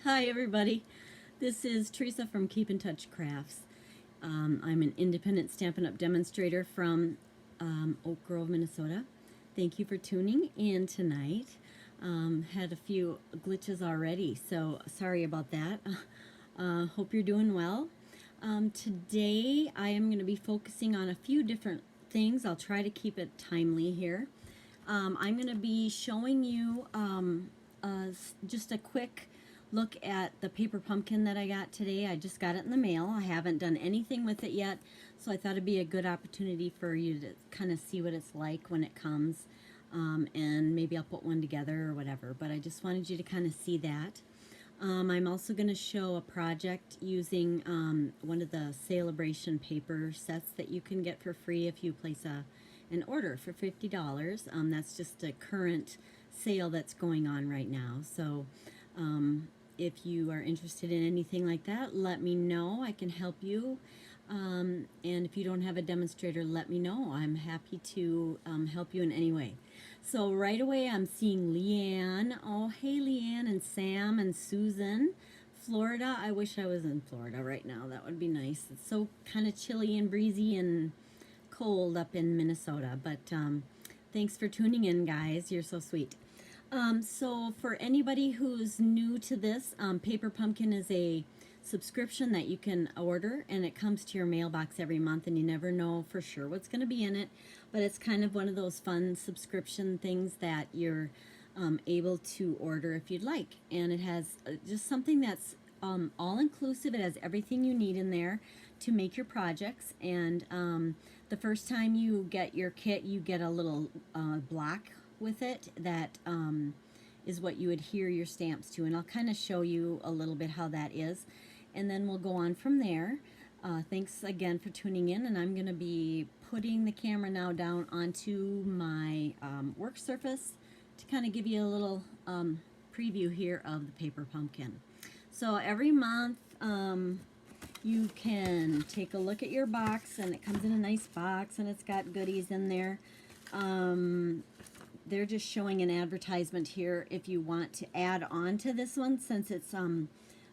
Hi everybody, this is Theresa from Keep in Touch Crafts. I'm an independent Stampin' Up! Demonstrator from Oak Grove, Minnesota. Thank you for tuning in tonight. Had a few glitches already, so sorry about that. Hope you're doing well. Today I am going to be focusing on a few different things. I'll try to keep it timely here. I'm going to be showing you just a quick look at the paper pumpkin that I got today. I just got it in the mail. I haven't done anything with it yet, so I thought it'd be a good opportunity for you to kind of see what it's like when it comes, and maybe I'll put one together or whatever, but I just wanted you to kind of see that. I'm also going to show a project using one of the a-bration paper sets that you can get for free if you place an order for $50. That's just a current sale that's going on right now. So if you are interested in anything like that, let me know. I can help you. And if you don't have a demonstrator, let me know. I'm happy to help you in any way. So right away I'm seeing Leanne. Oh, hey Leanne and Sam and Susan. Florida. I wish I was in Florida right now. That would be nice. It's so kind of chilly and breezy and cold up in Minnesota. But thanks for tuning in, guys. You're so sweet. So for anybody who's new to this, Paper Pumpkin is a subscription that you can order, and it comes to your mailbox every month, and you never know for sure what's going to be in it, but it's kind of one of those fun subscription things that you're able to order if you'd like. And it has just something that's all-inclusive. It has everything you need in there to make your projects, and the first time you get your kit, you get a little block with it that is what you adhere your stamps to, and I'll kind of show you a little bit how that is, and then we'll go on from there. Thanks again for tuning in, and I'm going to be putting the camera now down onto my work surface to kind of give you a little preview here of the paper pumpkin. So every month you can take a look at your box, and it comes in a nice box, and it's got goodies in there. They're just showing an advertisement here if you want to add on to this one. Since it's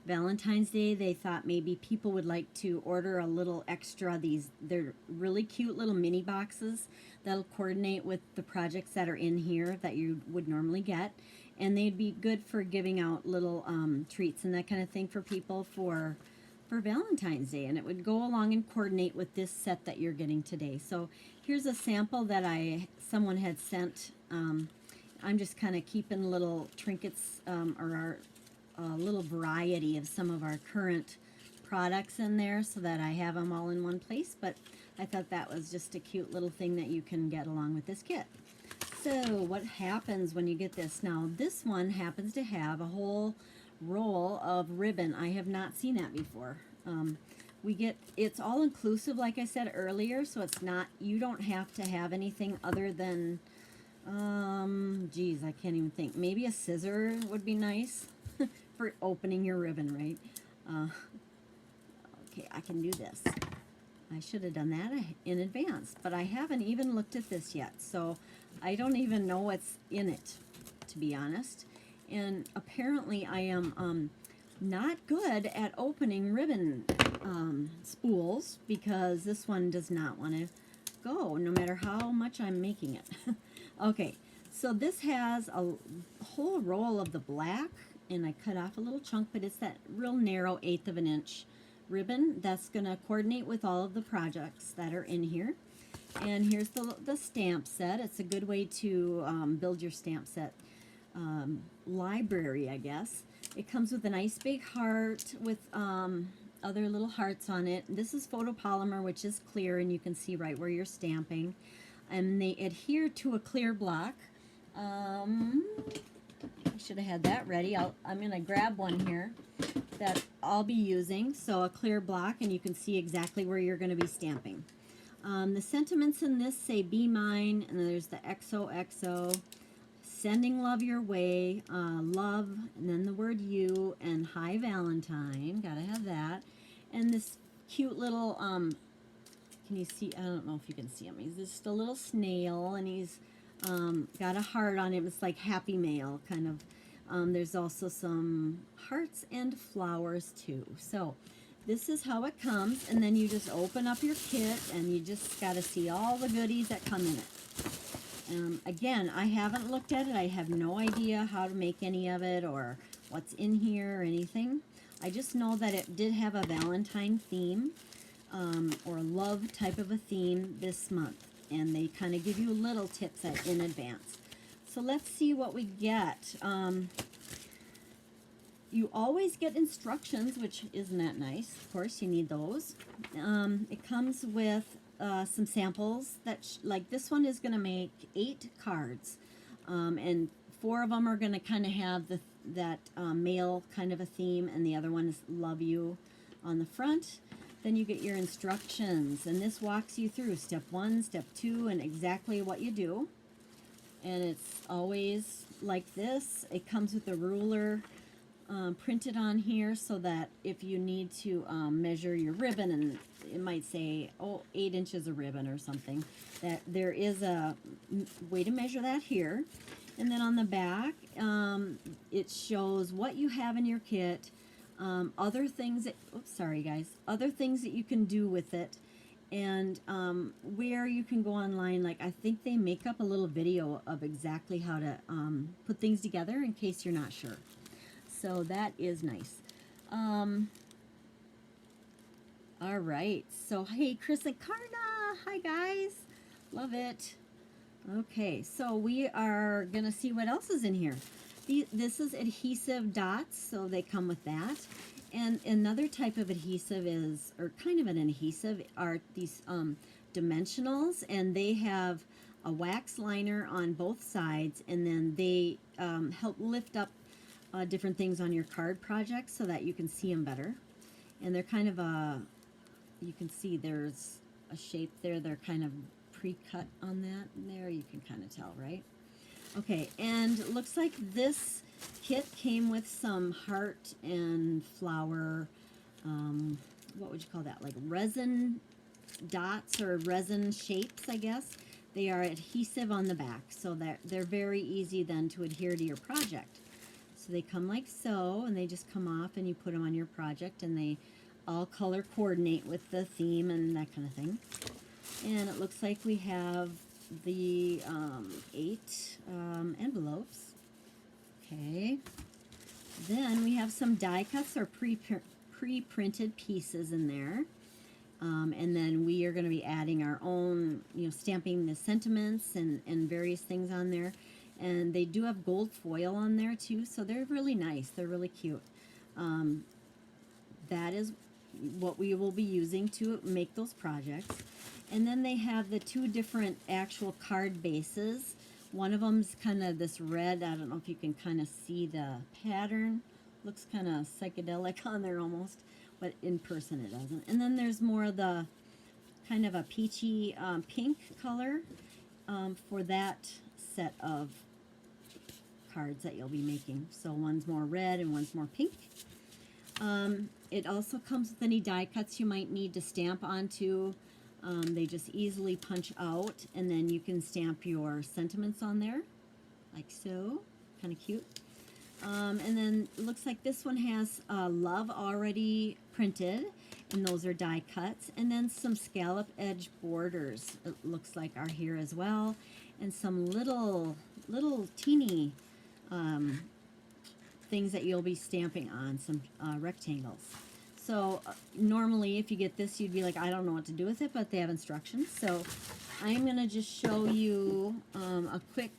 Valentine's Day, they thought maybe people would like to order a little extra. They're really cute little mini boxes that'll coordinate with the projects that are in here that you would normally get, and they'd be good for giving out little treats and that kind of thing for people for Valentine's Day, and it would go along and coordinate with this set that you're getting today. So here's a sample that someone had sent. I'm just kind of keeping little trinkets or our little variety of some of our current products in there so that I have them all in one place, but I thought that was just a cute little thing that you can get along with this kit. So what happens when you get this? Now this one happens to have a whole roll of ribbon. I have not seen that before. It's all inclusive, like I said earlier, so it's not, you don't have to have anything other than geez, I can't even think. Maybe a scissor would be nice for opening your ribbon, right? Okay, I can do this. I should have done that in advance, but I haven't even looked at this yet, so I don't even know what's in it, to be honest. And apparently I am not good at opening ribbon spools, because this one does not want to go, no matter how much I'm making it. Okay, so this has a whole roll of the black, and I cut off a little chunk, but it's that real narrow 1/8 of an inch ribbon that's going to coordinate with all of the projects that are in here. And here's the stamp set. It's a good way to build your stamp set library, I guess. It comes with a nice big heart with other little hearts on it. This is photopolymer, which is clear, and you can see right where you're stamping. And they adhere to a clear block. I should have had that ready. I'm going to grab one here that I'll be using. So a clear block, and you can see exactly where you're going to be stamping. The sentiments in this say "Be Mine," and there's the XOXO. Sending love your way, love, and then the word you, and hi Valentine, gotta have that. And this cute little, can you see, I don't know if you can see him, he's just a little snail, and he's got a heart on him. It's like Happy Mail, kind of There's also some hearts and flowers too. So this is how it comes, and then you just open up your kit and you just got to see all the goodies that come in it. Again, I haven't looked at it. I have no idea how to make any of it or what's in here or anything. I just know that it did have a Valentine theme, or a love type of a theme this month, and they kind of give you little tips in advance. So let's see what we get. You always get instructions, which isn't that nice. Of course, you need those. It comes with some samples that, like this one is going to make 8 cards, and 4 of them are going to kind of have that male kind of a theme, and the other one is love you on the front. Then you get your instructions, and this walks you through step 1, step 2, and exactly what you do. And it's always like this. It comes with a ruler printed on here, so that if you need to measure your ribbon, and it might say, oh, 8 inches of ribbon or something, that there is a way to measure that here. And then on the back, it shows what you have in your kit, other things that, oops, sorry guys, other things that you can do with it, and where you can go online. Like, I think they make up a little video of exactly how to put things together in case you're not sure. So that is nice. All right. So, hey, Chris and Karna. Hi, guys. Love it. Okay. So we are going to see what else is in here. This is Adhesive Dots, so they come with that. And another type of adhesive is, or kind of an adhesive, are these dimensionals, and they have a wax liner on both sides, and then they help lift up different things on your card projects so that you can see them better. And they're kind of you can see there's a shape there. They're kind of pre-cut on that there. You can kind of tell, right? Okay, and it looks like this kit came with some heart and flower, what would you call that? Like resin dots or resin shapes, I guess. They are adhesive on the back, so that they're very easy then to adhere to your project. So they come like so, and they just come off, and you put them on your project, and they all color coordinate with the theme and that kind of thing. And it looks like we have the 8 envelopes. Okay. Then we have some die cuts or pre-printed pieces in there. And then we are going to be adding our own, stamping the sentiments and various things on there. And they do have gold foil on there too, so they're really nice. They're really cute. That is what we will be using to make those projects. And then they have the 2 different actual card bases. One of them's kind of this red. I don't know if you can kind of see the pattern. Looks kind of psychedelic on there almost, but in person it doesn't. And then there's more of the kind of a peachy pink color for that set of cards that you'll be making. So one's more red and one's more pink. It also comes with any die cuts you might need to stamp onto. They just easily punch out, and then you can stamp your sentiments on there, like so. Kind of cute. And then it looks like this one has love already printed, and those are die cuts. And then some scallop edge borders, it looks like, are here as well. And some little teeny things that you'll be stamping on, some rectangles. So normally if you get this, you'd be like, I don't know what to do with it, but they have instructions. So I'm going to just show you a quick,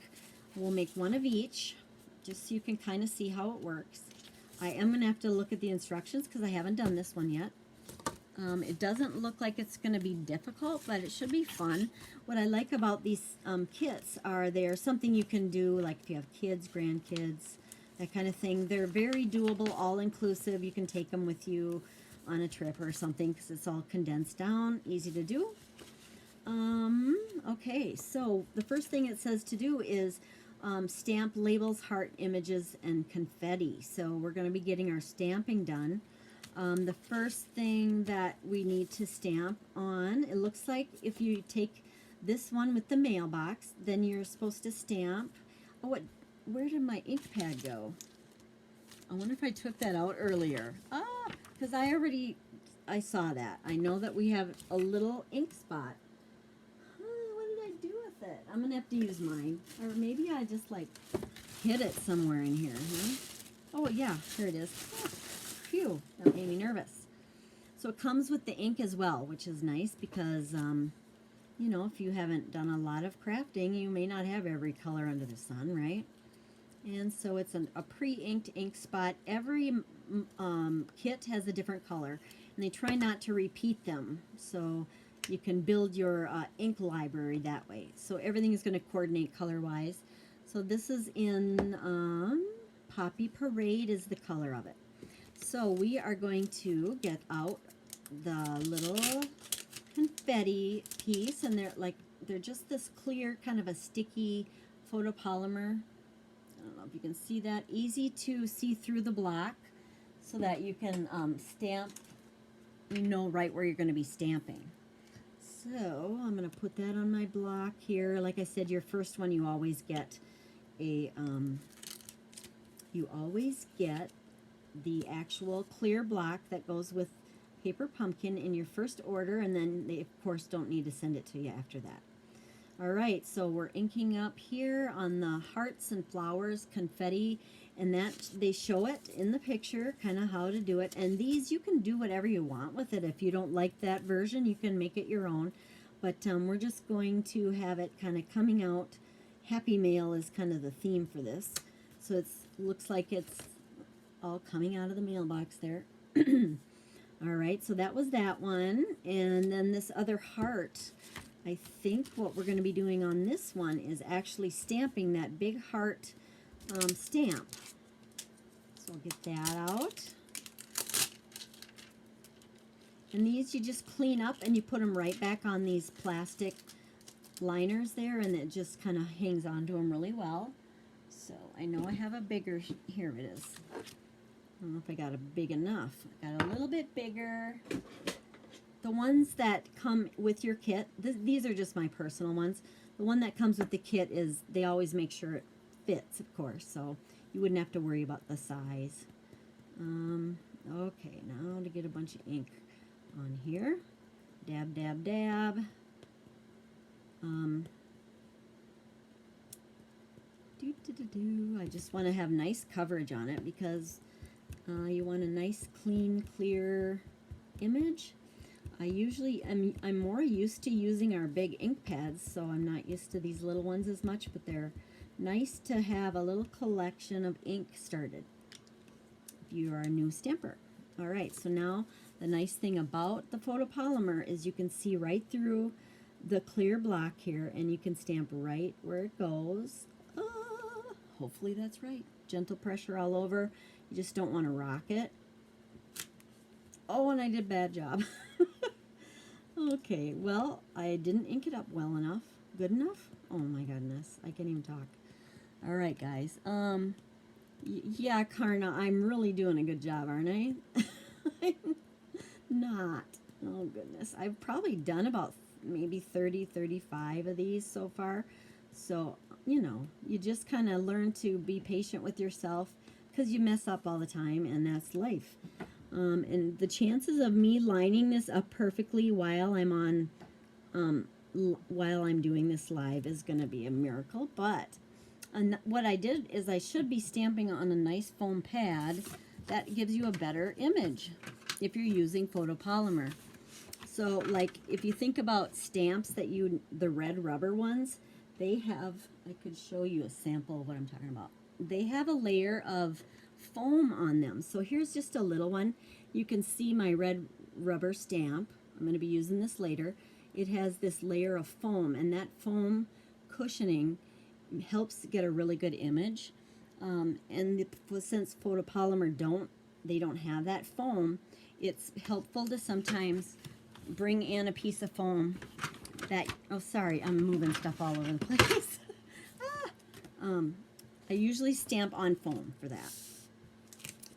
we'll make one of each, just so you can kind of see how it works. I am going to have to look at the instructions because I haven't done this one yet. It doesn't look like it's going to be difficult, but it should be fun. What I like about these kits are they're something you can do, like if you have kids, grandkids, that kind of thing. They're very doable, all-inclusive. You can take them with you on a trip or something because it's all condensed down, easy to do. Okay, so the first thing it says to do is stamp labels, heart images, and confetti. So we're going to be getting our stamping done. The first thing that we need to stamp on, it looks like if you take this one with the mailbox, then you're supposed to stamp. Oh, where did my ink pad go? I wonder if I took that out earlier. Ah, because I saw that. I know that we have a little ink spot. What did I do with it? I'm going to have to use mine. Or maybe I just like hid it somewhere in here. Huh? Oh, yeah, here it is. Oh, phew, that made me nervous. So it comes with the ink as well, which is nice because, you know, if you haven't done a lot of crafting, you may not have every color under the sun, right? And so it's a pre-inked ink spot. Every kit has a different color, and they try not to repeat them, so you can build your ink library that way. So everything is going to coordinate color-wise. So this is in Poppy Parade is the color of it. So we are going to get out the little confetti piece, and they're just this clear kind of a sticky photopolymer. I don't know if you can see that. Easy to see through the block so that you can stamp, you know right where you're going to be stamping. So I'm going to put that on my block here. Like I said, your first one you always get a the actual clear block that goes with paper pumpkin in your first order, and then they of course don't need to send it to you after that. Alright, so we're inking up here on the hearts and flowers, confetti, and that they show it in the picture, kind of how to do it. And these, you can do whatever you want with it. If you don't like that version, you can make it your own. But we're just going to have it kind of coming out. Happy Mail is kind of the theme for this. So it looks like it's all coming out of the mailbox there. Alright, so that was that one. And then this other heart, I think what we're going to be doing on this one is actually stamping that big heart stamp. So I'll get that out. And these you just clean up and you put them right back on these plastic liners there, and it just kind of hangs onto them really well. So I know I have a bigger, here it is. I don't know if I got a big enough. I got a little bit bigger. The ones that come with your kit, these are just my personal ones. The one that comes with the kit is, they always make sure it fits, of course, so you wouldn't have to worry about the size. Okay, now to get a bunch of ink on here. Dab, dab, dab. I just want to have nice coverage on it because you want a nice, clean, clear image. I'm more used to using our big ink pads, so I'm not used to these little ones as much, but they're nice to have a little collection of ink started if you are a new stamper. Alright, so now the nice thing about the photopolymer is you can see right through the clear block here, and you can stamp right where it goes. Hopefully that's right. Gentle pressure all over. You just don't want to rock it. Oh, and I did a bad job. Okay, well, I didn't ink it up well enough. Good enough? Oh my goodness, I can't even talk. All right, guys. Yeah, Karna, I'm really doing a good job, aren't I? I'm not. Oh goodness, I've probably done about maybe 30, 35 of these so far. So, you know, you just kind of learn to be patient with yourself because you mess up all the time, and that's life. And the chances of me lining this up perfectly while I'm doing this live is going to be a miracle. But what I did is I should be stamping on a nice foam pad that gives you a better image if you're using photopolymer. So, like, if you think about stamps that the red rubber ones, they have, I could show you a sample of what I'm talking about. They have a layer of foam on them. So here's just a little one. You can see my red rubber stamp. I'm going to be using this later. It has this layer of foam, and that foam cushioning helps get a really good image. Since photopolymer don't have that foam, it's helpful to sometimes bring in a piece of foam that, oh sorry, I'm moving stuff all over the place. I usually stamp on foam for that.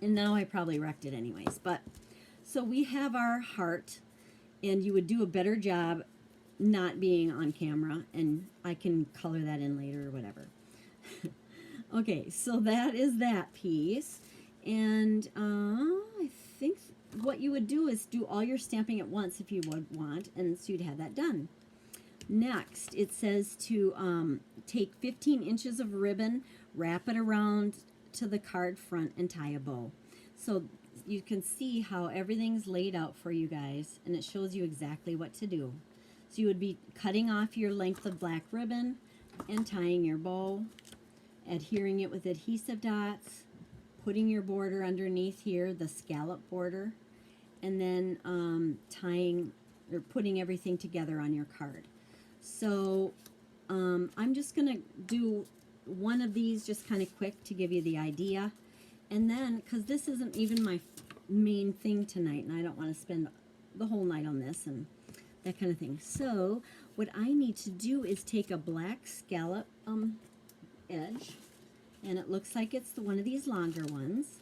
And now I probably wrecked it anyways. But so we have our heart, and you would do a better job not being on camera, and I can color that in later or whatever. Okay, so that is that piece. And I think what you would do is do all your stamping at once if you would want, and so you'd have that done. Next, it says to take 15 inches of ribbon, wrap it around to the card front, and tie a bow. So you can see how everything's laid out for you guys, and it shows you exactly what to do. So you would be cutting off your length of black ribbon and tying your bow, adhering it with adhesive dots, putting your border underneath here, the scallop border, and then tying or putting everything together on your card. So I'm just going to do one of these just kind of quick to give you the idea. And then, because this isn't even my main thing tonight, and I don't want to spend the whole night on this and that kind of thing. So what I need to do is take a black scallop edge, and it looks like it's one of these longer ones.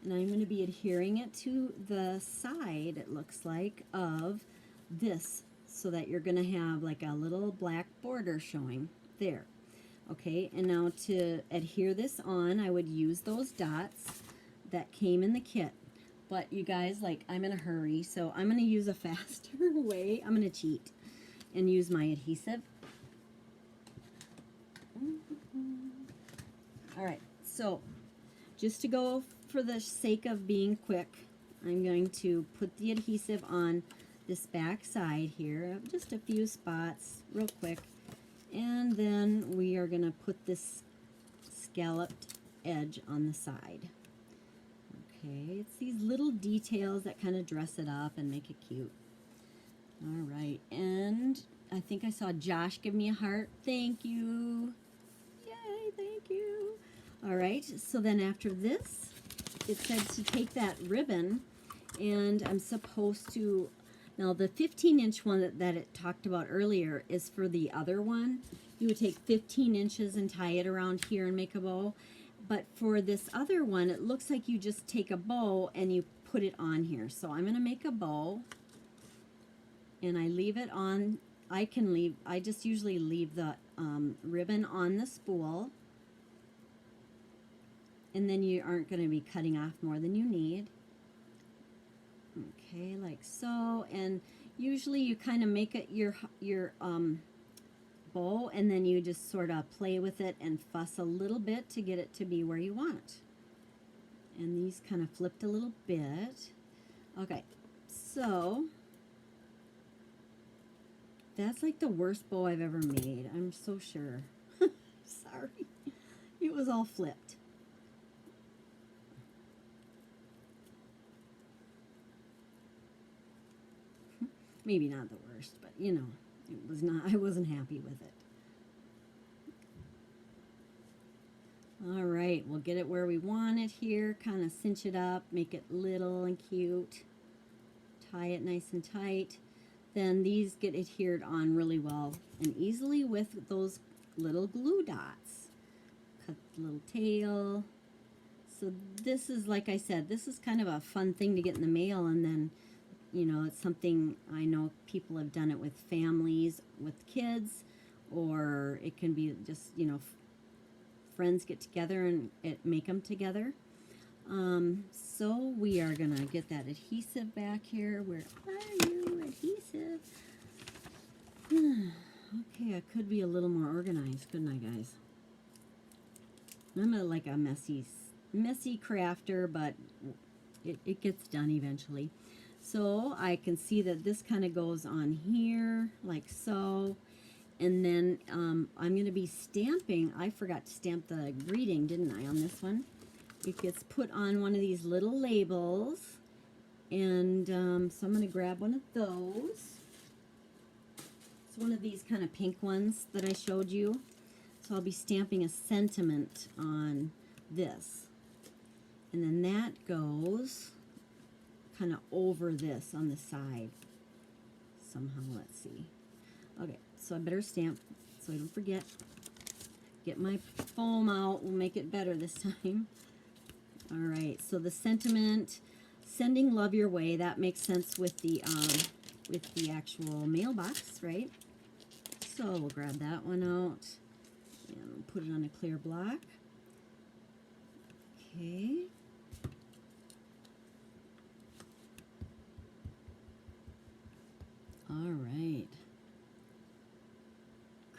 And I'm going to be adhering it to the side, it looks like, of this, so that you're going to have like a little black border showing there. Okay, and now to adhere this on, I would use those dots that came in the kit. But you guys, like, I'm in a hurry, so I'm going to use a faster way. I'm going to cheat and use my adhesive. All right, so just to go for the sake of being quick, I'm going to put the adhesive on this back side here, just a few spots real quick, and then we are going to put this scalloped edge on the side. Okay, it's these little details that kind of dress it up and make it cute. All right, and I think I saw Josh give me a heart. Thank you. Yay, thank you. All right, so then after this, it said to take that ribbon, and I'm supposed to, now the 15-inch one that it talked about earlier is for the other one. You would take 15 inches and tie it around here and make a bow. But for this other one, it looks like you just take a bow and you put it on here. So I'm going to make a bow, and I leave it on. I just usually leave the ribbon on the spool, and then you aren't going to be cutting off more than you need. Okay, like so. And usually you kind of make it your bow, and then you just sort of play with it and fuss a little bit to get it to be where you want. And these kind of flipped a little bit. Okay, so that's like the worst bow I've ever made, I'm so sure. Sorry, it was all flipped. Maybe not the worst, but you know, it was not, I wasn't happy with it. All right, we'll get it where we want it here, kind of cinch it up, make it little and cute, tie it nice and tight. Then these get adhered on really well and easily with those little glue dots. Cut the little tail. So this is, like I said, this is kind of a fun thing to get in the mail, and then, you know, it's something I know people have done it with families, with kids, or it can be just, you know, friends get together and make them together. So we are going to get that adhesive back here. Where are you, adhesive? Okay, I could be a little more organized, couldn't I, guys? I'm like a messy crafter, but it gets done eventually. So I can see that this kind of goes on here, like so. And then I'm going to be stamping. I forgot to stamp the greeting, didn't I, on this one? It gets put on one of these little labels. And so I'm going to grab one of those. It's one of these kind of pink ones that I showed you. So I'll be stamping a sentiment on this. And then that goes kind of over this on the side. Somehow, let's see. Okay, so I better stamp so I don't forget. Get my foam out. We'll make it better this time. All right, so the sentiment, sending love your way, that makes sense with the actual mailbox, right? So we'll grab that one out and put it on a clear block. Okay. All right.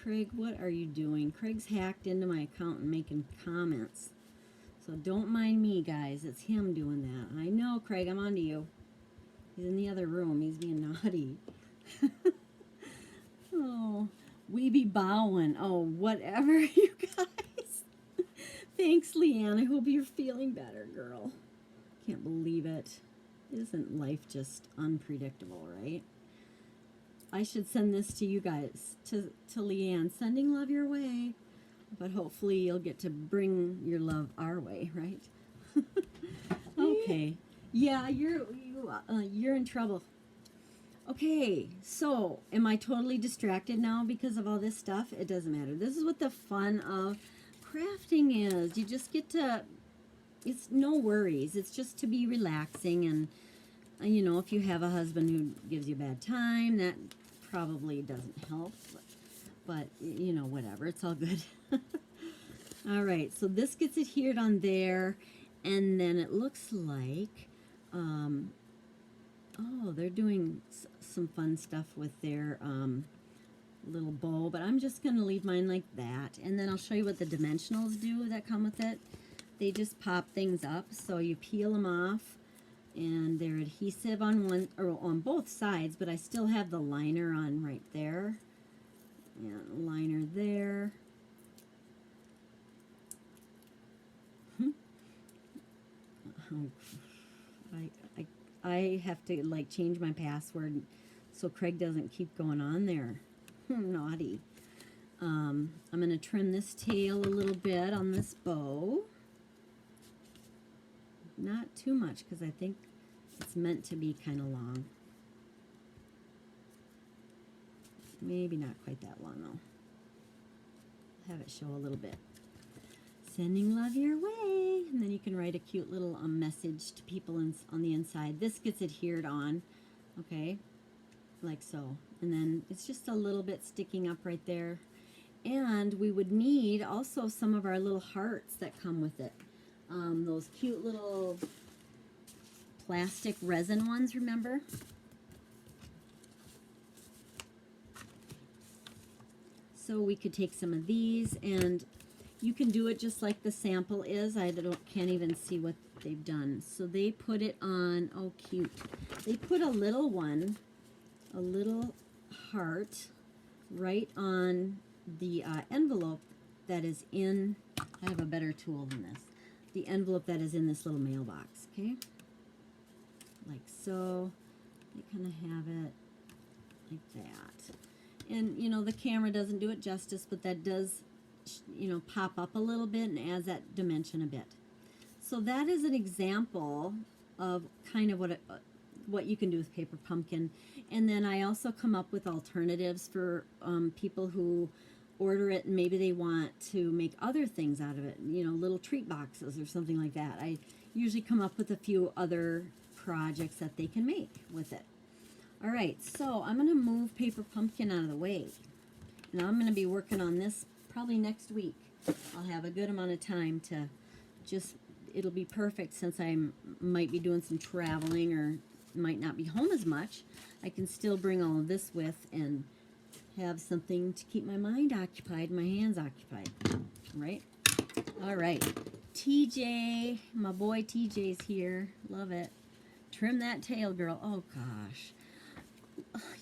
Craig, what are you doing? Craig's hacked into my account and making comments. So don't mind me, guys. It's him doing that. I know, Craig, I'm on to you. He's in the other room. He's being naughty. Oh, we be bowing. Oh, whatever, you guys. Thanks, Leanne. I hope you're feeling better, girl. Can't believe it. Isn't life just unpredictable, right? I should send this to you guys, to Leanne. Sending love your way. But hopefully you'll get to bring your love our way, right? Okay. Yeah, you're in trouble. Okay, so am I totally distracted now because of all this stuff? It doesn't matter. This is what the fun of crafting is. You just get to, it's no worries. It's just to be relaxing. And, you know, if you have a husband who gives you a bad time, that probably doesn't help. But you know, whatever. It's all good. All right, so this gets adhered on there. And then it looks like, oh, they're doing some fun stuff with their little bow, but I'm just going to leave mine like that. And then I'll show you what the dimensionals do that come with it. They just pop things up, so you peel them off, and they're adhesive on one or on both sides, but I still have the liner on right there. And liner there. I have to like change my password so Craig doesn't keep going on there. Naughty. I'm going to trim this tail a little bit on this bow. Not too much because I think it's meant to be kind of long. Maybe not quite that long though. Have it show a little bit. Sending love your way. And then you can write a cute little message to people on the inside. This gets adhered on, okay, like so. And then it's just a little bit sticking up right there. And we would need also some of our little hearts that come with it. Those cute little plastic resin ones, remember? So we could take some of these, and you can do it just like the sample is. I can't even see what they've done. So they put it on, oh cute. They put a little one, a little heart, right on the envelope that is in, I have a better tool than this, the envelope that is in this little mailbox, okay? Like so. They kind of have it like that. And, you know, the camera doesn't do it justice, but that does, you know, pop up a little bit and adds that dimension a bit. So that is an example of kind of what you can do with paper pumpkin. And then I also come up with alternatives for people who order it and maybe they want to make other things out of it, you know, little treat boxes or something like that. I usually come up with a few other projects that they can make with it. All right, so I'm going to move paper pumpkin out of the way. And I'm going to be working on this probably next week. I'll have a good amount of time to just, it'll be perfect since I might be doing some traveling or might not be home as much. I can still bring all of this with and have something to keep my mind occupied, my hands occupied, right? All right, TJ, my boy TJ's here. Love it. Trim that tail, girl. Oh, gosh.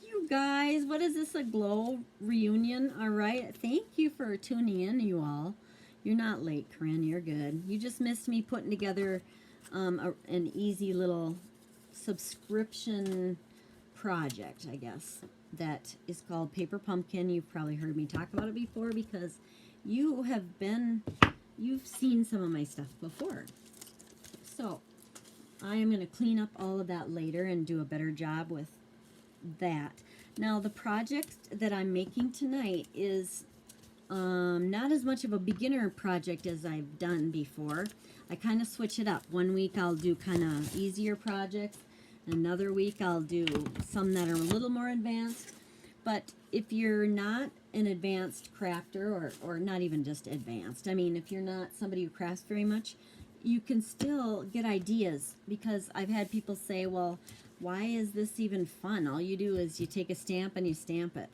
You guys, what is this, a glow reunion? All right, thank you for tuning in, you all. You're not late, Corinne. You're good. You just missed me putting together an easy little subscription project, I guess, that is called Paper Pumpkin. You've probably heard me talk about it before because you've seen some of my stuff before. So I am going to clean up all of that later and do a better job with that. Now the project that I'm making tonight is not as much of a beginner project as I've done before. I kind of switch it up. One week I'll do kind of easier projects. Another week I'll do some that are a little more advanced. But if you're not an advanced crafter, or not even just advanced, I mean if you're not somebody who crafts very much, you can still get ideas, because I've had people say, well, why is this even fun? All you do is you take a stamp and you stamp it.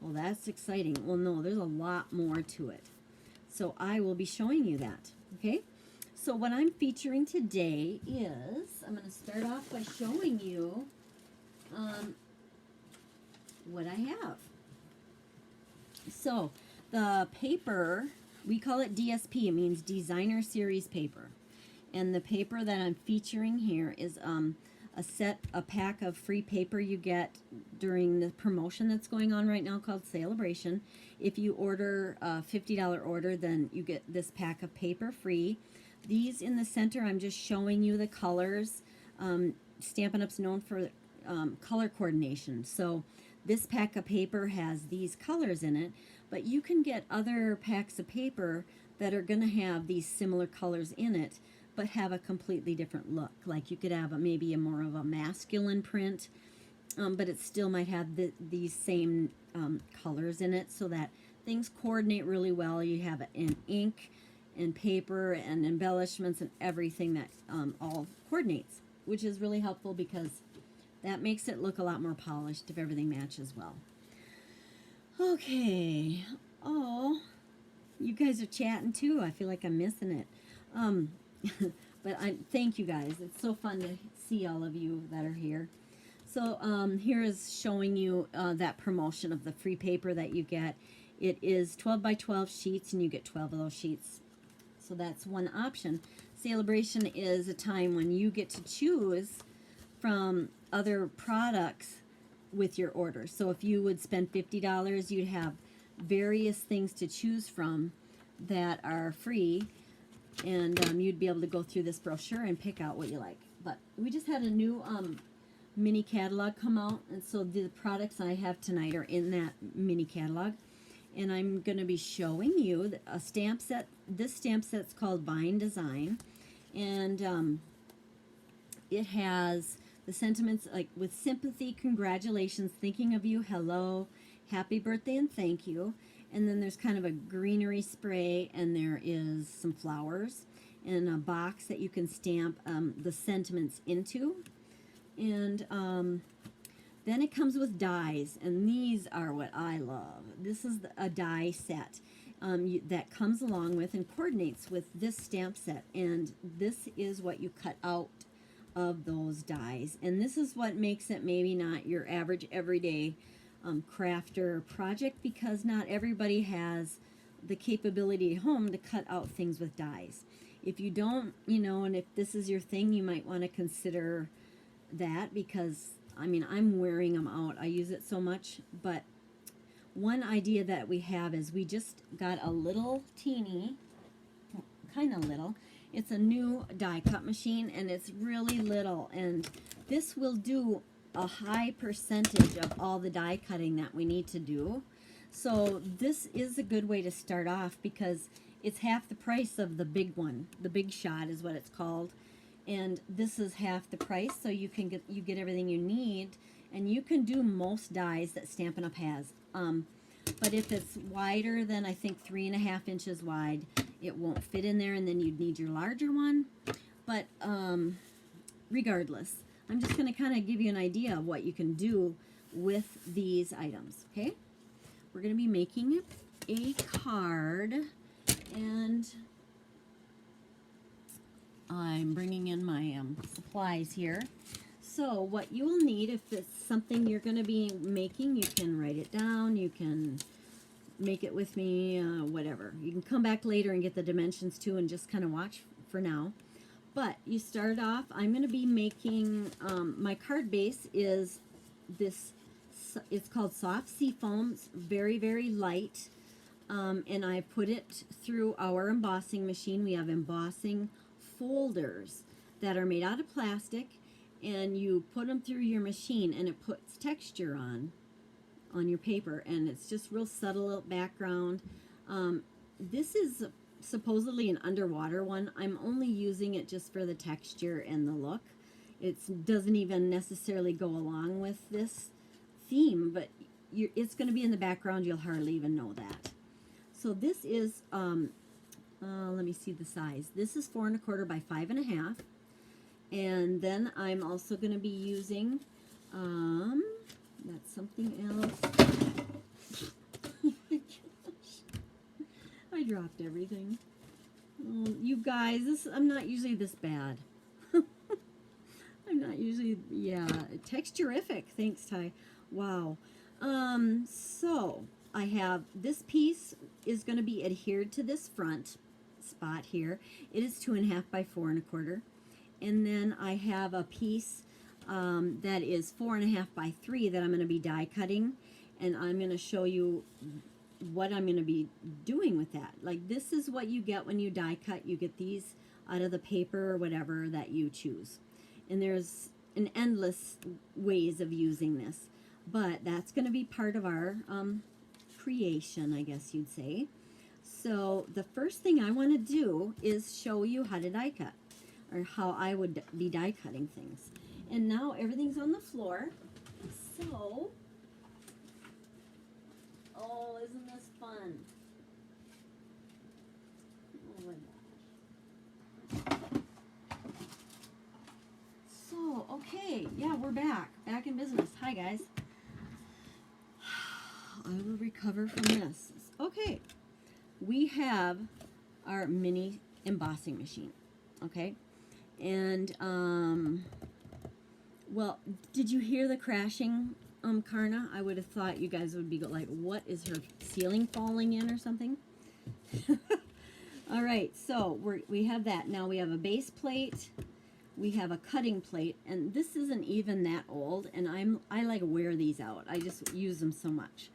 Well, that's exciting. Well, no, there's a lot more to it. So I will be showing you that, okay? So what I'm featuring today is, I'm going to start off by showing you what I have. So the paper, we call it DSP. It means Designer Series Paper. And the paper that I'm featuring here is a pack of free paper you get during the promotion that's going on right now called a-bration. If you order a $50 order, then you get this pack of paper free. These in the center, I'm just showing you the colors. Stampin' Up's known for color coordination. So this pack of paper has these colors in it, but you can get other packs of paper that are going to have these similar colors in it, but have a completely different look. Like you could have maybe more of a masculine print, but it still might have these same colors in it, so that things coordinate really well. You have it in ink and paper and embellishments and everything that all coordinates, which is really helpful because that makes it look a lot more polished if everything matches well. Okay. Oh, you guys are chatting too. I feel like I'm missing it. But thank you guys. It's so fun to see all of you that are here. So here is showing you that promotion of the free paper that you get. It is 12 by 12 sheets, and you get 12 of those sheets. So that's one option. a-bration is a time when you get to choose from other products with your order. So if you would spend $50, you'd have various things to choose from that are free, and you'd be able to go through this brochure and pick out what you like. But we just had a new mini catalog come out, and so the products I have tonight are in that mini catalog. And I'm going to be showing you a stamp set. This stamp set's called Vine Design, and it has the sentiments like, with sympathy, congratulations, thinking of you, hello, happy birthday, and thank you. And then there's kind of a greenery spray, and there is some flowers and a box that you can stamp the sentiments into. And then it comes with dies, and these are what I love. This is a die set that comes along with and coordinates with this stamp set, and this is what you cut out of those dies. And this is what makes it maybe not your average everyday crafter project, because not everybody has the capability at home to cut out things with dies. If you don't, and if this is your thing, you might want to consider that, because I mean, I'm wearing them out. I use it so much. But one idea that we have is we just got a little teeny, kind of little, it's a new die cut machine, and it's really little, and this will do a high percentage of all the die cutting that we need to do. So this is a good way to start off, because it's half the price of the big one. The Big Shot is what it's called, and this is half the price, so you get everything you need, and you can do most dies that Stampin' Up has. But if it's wider than, I think, 3.5 inches wide, it won't fit in there, and then you'd need your larger one. But regardless, I'm just going to kind of give you an idea of what you can do with these items, okay? We're going to be making a card, and I'm bringing in my supplies here. So what you will need, if it's something you're going to be making, you can write it down, you can make it with me, whatever. You can come back later and get the dimensions too and just kind of watch for now. But you start off, I'm going to be making, my card base is this, it's called Soft Seafoam. It's very, very light. And I put it through our embossing machine. We have embossing folders that are made out of plastic, and you put them through your machine, and it puts texture on your paper, and it's just real subtle background. This is supposedly an underwater one. I'm only using it just for the texture and the look. It doesn't even necessarily go along with this theme, but it's going to be in the background. You'll hardly even know that. So this is let me see the size. This is 4 1/4 by 5 1/2. And then I'm also going to be using, that's something else. Oh my gosh. I dropped everything. Oh, you guys, I'm not usually this bad. I'm not usually, yeah, texturific. Thanks, Ty. Wow. So I have this piece is going to be adhered to this front spot here. It is 2 1/2 by 4 1/4. And then I have a piece that is 4 1/2 by 3 that I'm going to be die cutting, and I'm going to show you what I'm going to be doing with that. Like, this is what you get when you die cut. You get these out of the paper or whatever that you choose. And there's an endless ways of using this, but that's going to be part of our creation, I guess you'd say. So the first thing I want to do is show you how to die cut, or how I would be die cutting things. And now everything's on the floor. So, oh, isn't this fun? Oh my gosh. So, okay, yeah, we're back in business. Hi, guys. I will recover from this. Okay, we have our mini embossing machine, okay? And, well, did you hear the crashing, Karna? I would have thought you guys would be like, what is her ceiling falling in or something? All right, so we have that. Now we have a base plate. We have a cutting plate, and this isn't even that old, and I like wear these out. I just use them so much.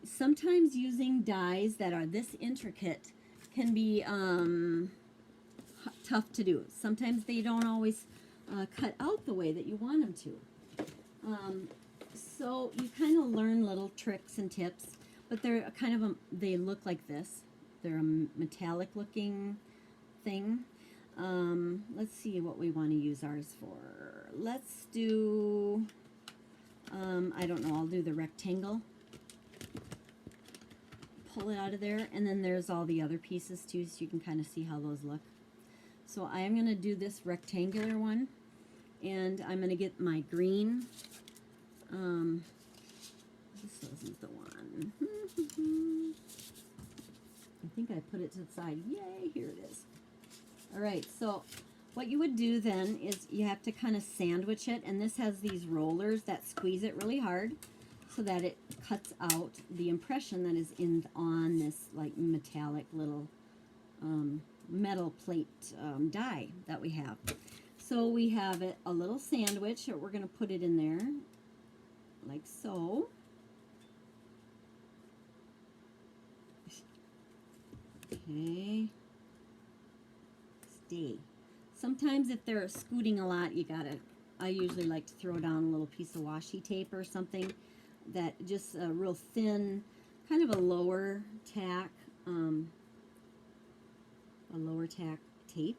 Sometimes using dies that are this intricate can be tough to do. Sometimes they don't always cut out the way that you want them to. So you kind of learn little tricks and tips, but they're kind of they look like this. They're a metallic looking thing. Let's see what we want to use ours for. Let's do, I don't know, I'll do the rectangle. Pull it out of there, and then there's all the other pieces too, so you can kind of see how those look. So I am going to do this rectangular one, and I'm going to get my green. This isn't the one. I think I put it to the side. Yay, here it is. All right, so what you would do then is you have to kind of sandwich it, and this has these rollers that squeeze it really hard so that it cuts out the impression that is on this like metallic little metal plate die that we have. So we have it a little sandwich, and we're going to put it in there like so. Okay. Stay. Sometimes if they're scooting a lot, I usually like to throw down a little piece of washi tape or something, that just a real thin, kind of a lower tack tape,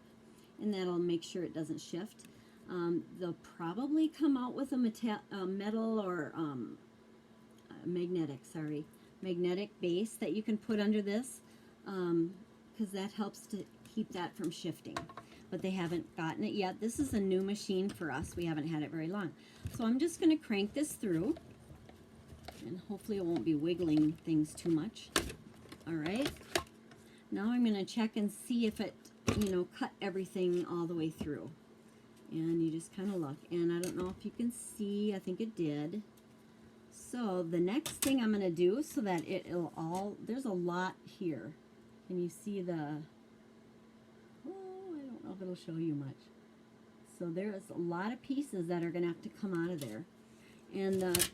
and that'll make sure it doesn't shift. They'll probably come out with a metal or magnetic base that you can put under this, because that helps to keep that from shifting. But they haven't gotten it yet. This is a new machine for us. We haven't had it very long. So I'm just going to crank this through, and hopefully it won't be wiggling things too much. All right. Now I'm going to check and see if it, cut everything all the way through. And you just kind of look. And I don't know if you can see. I think it did. So the next thing I'm going to do, so that it'll all, there's a lot here. Can you see the, I don't know if it'll show you much. So there's a lot of pieces that are going to have to come out of there. And the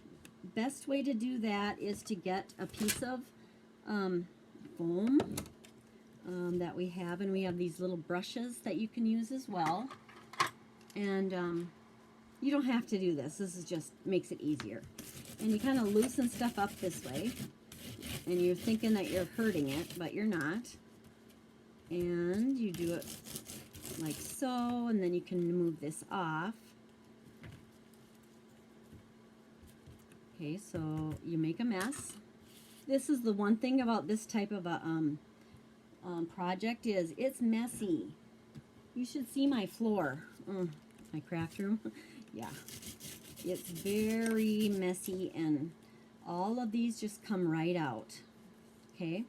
best way to do that is to get a piece of foam that we have, and we have these little brushes that you can use as well. And you don't have to do this. This is just makes it easier. And you kind of loosen stuff up this way, and you're thinking that you're hurting it, but you're not. And you do it like so, and then you can move this off. Okay, so you make a mess. This is the one thing about this type of a project is. It's messy. You should see my floor. My craft room. Yeah. It's very messy, and all of these just come right out. Okay.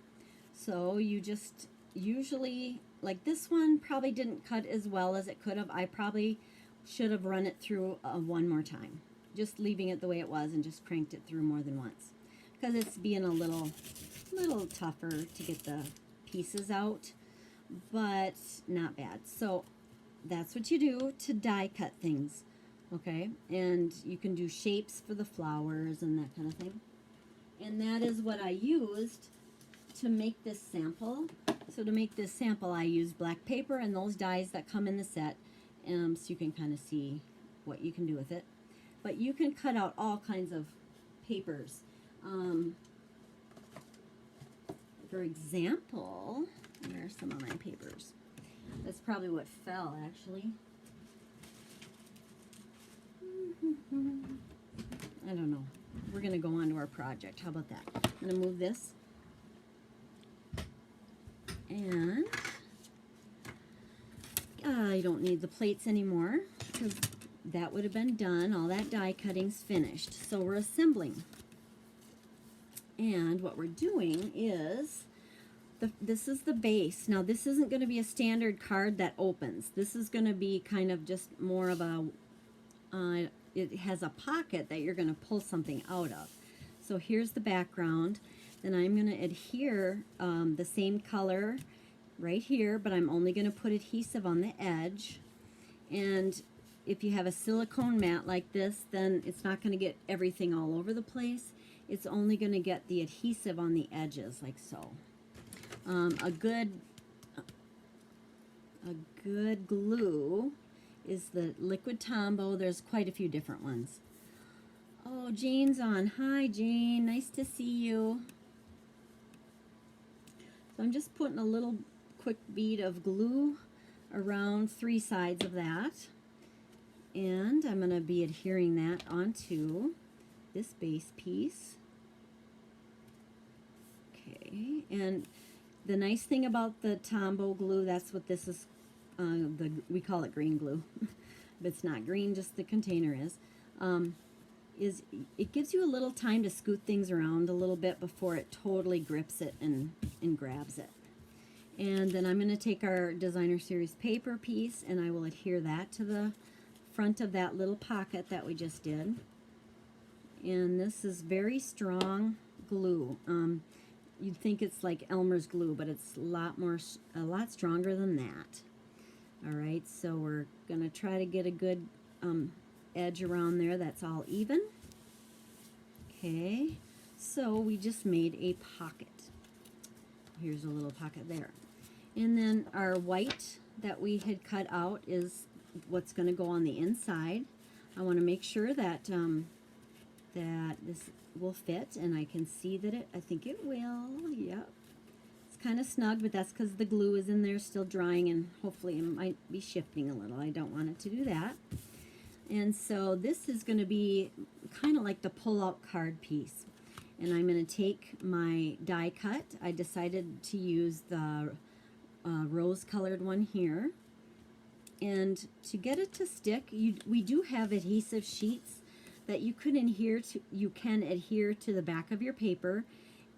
So you just usually, like this one probably didn't cut as well as it could have. I probably should have run it through one more time. Just leaving it the way it was and just cranked it through more than once. Because it's being a little tougher to get the pieces out, but not bad. So that's what you do to die cut things, okay? And you can do shapes for the flowers and that kind of thing. And that is what I used to make this sample. So to make this sample, I used black paper and those dies that come in the set, so you can kind of see what you can do with it. But you can cut out all kinds of papers. For example, where are some of my papers? That's probably what fell, actually. I don't know. We're going to go on to our project. How about that? I'm going to move this. And I don't need the plates anymore because that would have been done. All that die cutting's finished. So we're assembling. And what we're doing is, this is the base. Now this isn't going to be a standard card that opens. This is going to be kind of just more of a, it has a pocket that you're going to pull something out of. So here's the background. Then I'm going to adhere the same color right here, but I'm only going to put adhesive on the edge. And if you have a silicone mat like this, then it's not going to get everything all over the place. It's only going to get the adhesive on the edges, like so. A good glue is the liquid Tombow. There's quite a few different ones. Oh, Jane's on. Hi, Jane. Nice to see you. So I'm just putting a little quick bead of glue around 3 sides of that. And I'm going to be adhering that onto this base piece. Okay, and the nice thing about the Tombow glue, that's what this is, we call it green glue, but it's not green, just the container is it gives you a little time to scoot things around a little bit before it totally grips it and grabs it. And then I'm going to take our Designer Series paper piece and I will adhere that to the front of that little pocket that we just did. And this is very strong glue. You'd think it's like Elmer's glue, but it's a lot stronger than that. All right, so we're going to try to get a good edge around there that's all even. Okay, so we just made a pocket. Here's a little pocket there. And then our white that we had cut out is what's going to go on the inside. I want to make sure that that this will fit, and I can see that I think it will. Yep. It's kind of snug, but that's because the glue is in there still drying, and hopefully it might be shifting a little. I don't want it to do that. And so this is going to be kind of like the pull-out card piece. And I'm going to take my die cut. I decided to use the rose-colored one here. And to get it to stick, we do have adhesive sheets that you can adhere to the back of your paper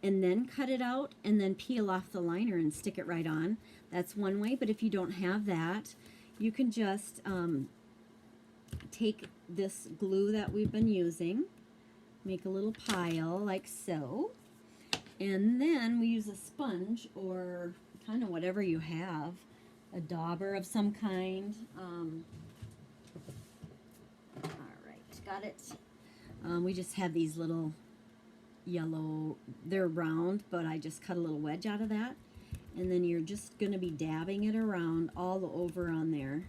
and then cut it out and then peel off the liner and stick it right on. That's one way, but if you don't have that, you can just take this glue that we've been using, make a little pile like so, and then we use a sponge or kind of whatever you have, a dauber of some kind. Alright, got it. We just have these little yellow, they're round, but I just cut a little wedge out of that. And then you're just going to be dabbing it around all over on there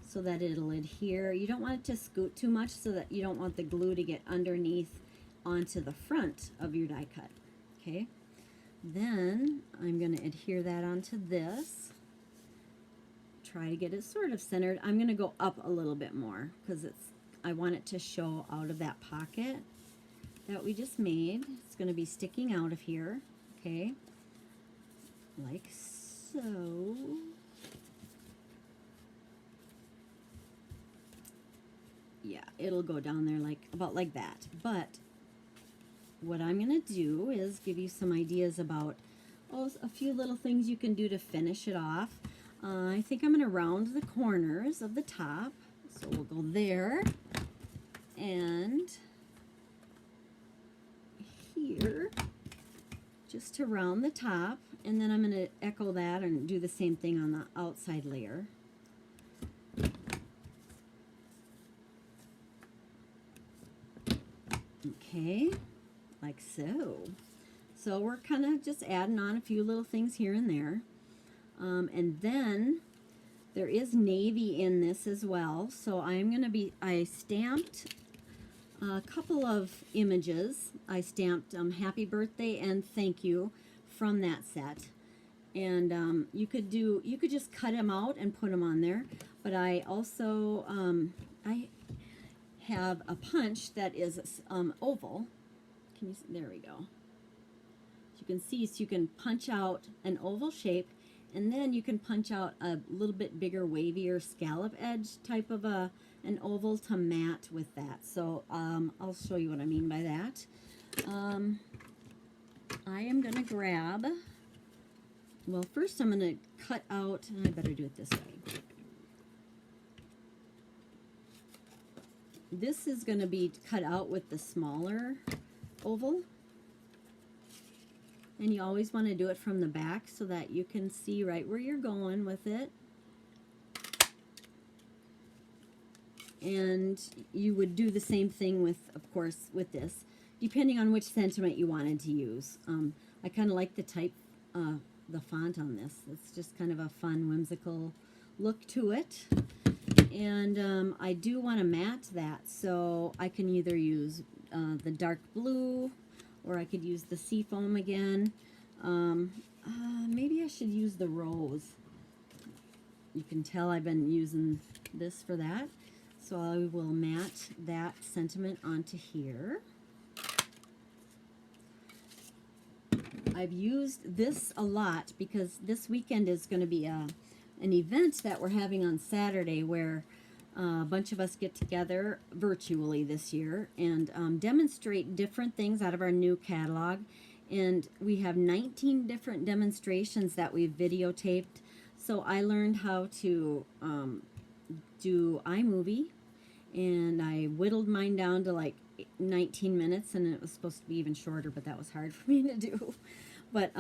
so that it'll adhere. You don't want it to scoot too much so that you don't want the glue to get underneath onto the front of your die cut. Okay, then I'm going to adhere that onto this. Try to get it sort of centered. I'm going to go up a little bit more because I want it to show out of that pocket that we just made. It's going to be sticking out of here. Okay, like so. so. Yeah, it'll go down there like about like that. But what I'm going to do is give you some ideas about a few little things you can do to finish it off. I think I'm going to round the corners of the top. So we'll go there and here just to round the top, and then I'm going to echo that and do the same thing on the outside layer. Okay, like so. So we're kind of just adding on a few little things here and there. And then there is navy in this as well. So I stamped a couple of images. I stamped happy birthday and thank you from that set. And you could just cut them out and put them on there. But I also, I have a punch that is oval. Can you see? There we go. You can see, so you can punch out an oval shape, and then you can punch out a little bit bigger, wavier scallop edge type of an oval to mat with that. So I'll show you what I mean by that. I am going to grab, well, first I'm going to cut out, I better do it this way. This is going to be cut out with the smaller oval. And you always want to do it from the back so that you can see right where you're going with it. And you would do the same thing with, of course, with this, depending on which sentiment you wanted to use. I kind of like the type, the font on this. It's just kind of a fun, whimsical look to it. And I do want to mat that, so I can either use the dark blue, or I could use the seafoam again. Maybe I should use the rose. You can tell I've been using this for that. So I will mat that sentiment onto here. I've used this a lot because this weekend is going to be an event that we're having on Saturday where a bunch of us get together virtually this year and demonstrate different things out of our new catalog. And we have 19 different demonstrations that we've videotaped. So I learned how to do iMovie, and I whittled mine down to like 19 minutes, and it was supposed to be even shorter, but that was hard for me to do. But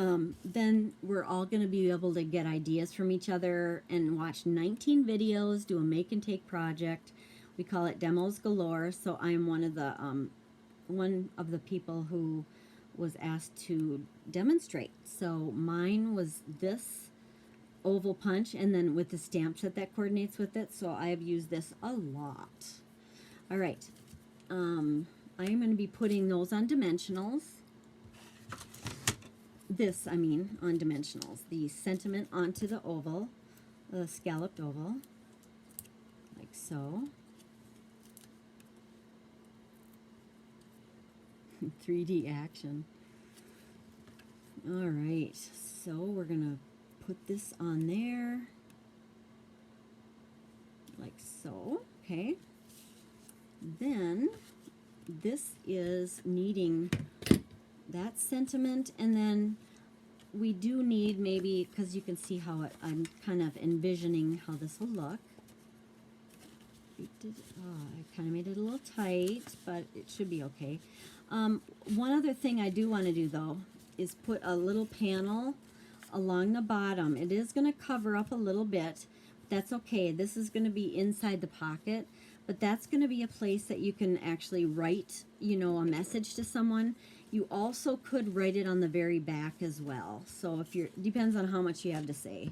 then we're all going to be able to get ideas from each other and watch 19 videos, do a make and take project. We call it Demos Galore. So I'm one of the people who was asked to demonstrate. So mine was this oval punch, and then with the stamp set that coordinates with it. So I have used this a lot. All right. I am going to be putting those on dimensionals. This, I mean, on dimensionals. The sentiment onto the oval, the scalloped oval, like so. 3D action. All right, so we're gonna put this on there, like so. Okay. Then this is needing that sentiment, and then we do need maybe, because you can see how I'm kind of envisioning how this will look. I kind of made it a little tight, but it should be okay. One other thing I do want to do though is put a little panel along the bottom. It is going to cover up a little bit. That's okay. This is going to be inside the pocket, but that's going to be a place that you can actually write, you know, a message to someone. You also could write it on the very back as well. So if you're, depends on how much you have to say.